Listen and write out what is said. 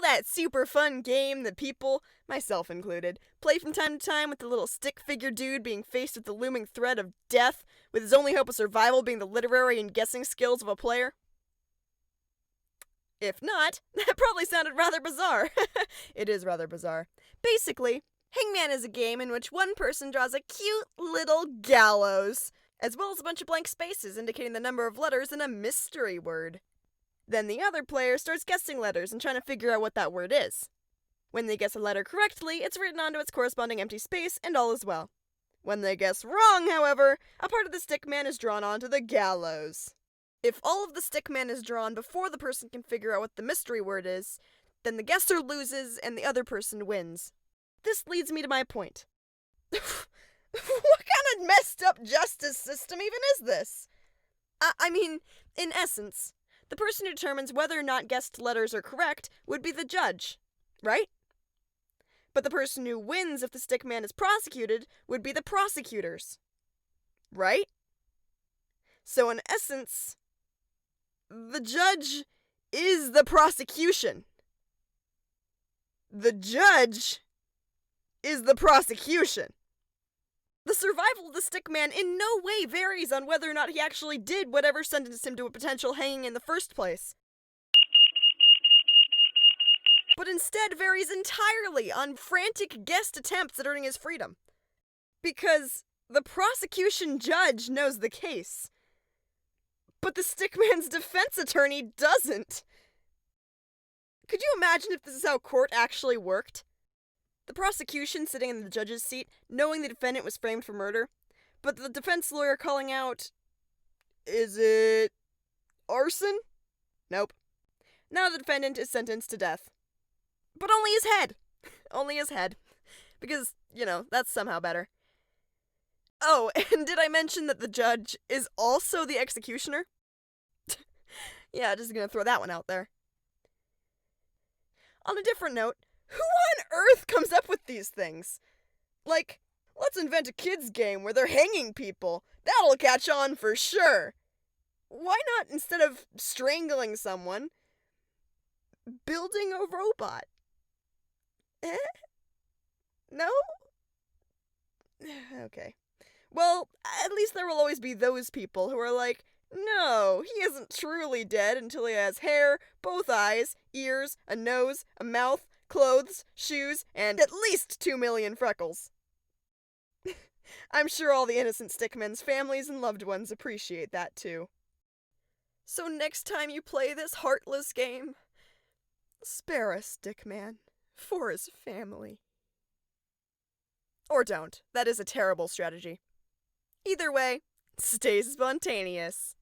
that super fun game that people, myself included, play from time to time with the little stick figure dude being faced with the looming threat of death, with his only hope of survival being the literary and guessing skills of a player? If not, that probably sounded rather bizarre. It is rather bizarre. Basically, Hangman is a game in which one person draws a cute little gallows, as well as a bunch of blank spaces indicating the number of letters in a mystery word. Then the other player starts guessing letters and trying to figure out what that word is. When they guess a letter correctly, it's written onto its corresponding empty space, and all is well. When they guess wrong, however, a part of the stickman is drawn onto the gallows. If all of the stickman is drawn before the person can figure out what the mystery word is, then the guesser loses and the other person wins. This leads me to my point. What kind of messed up justice system even is this? I mean, in essence, the person who determines whether or not guessed letters are correct would be the judge, right? But the person who wins if the stickman is prosecuted would be the prosecutors, right? So in essence, the judge is the prosecution. The judge is the prosecution. The survival of the stickman in no way varies on whether or not he actually did whatever sentenced him to a potential hanging in the first place, but instead varies entirely on frantic guessed attempts at earning his freedom. Because the prosecution judge knows the case, but the stickman's defense attorney doesn't. Could you imagine if this is how court actually worked? The prosecution sitting in the judge's seat, knowing the defendant was framed for murder, but the defense lawyer calling out, "Is it arson?" Nope. Now the defendant is sentenced to death. But only his head. Only his head. Because, that's somehow better. Oh, and did I mention that the judge is also the executioner? Yeah, just gonna throw that one out there. On a different note, who on earth comes up with these things? Like, let's invent a kids game where they're hanging people. That'll catch on for sure. Why not, instead of strangling someone, building a robot? No? Okay. Well, at least there will always be those people who are like, no, he isn't truly dead until he has hair, both eyes, ears, a nose, a mouth, clothes, shoes, and at least 2 million freckles. I'm sure all the innocent stickmen's families and loved ones appreciate that too. So next time you play this heartless game, spare a stickman for his family. Or don't. That is a terrible strategy. Either way, stay spontaneous.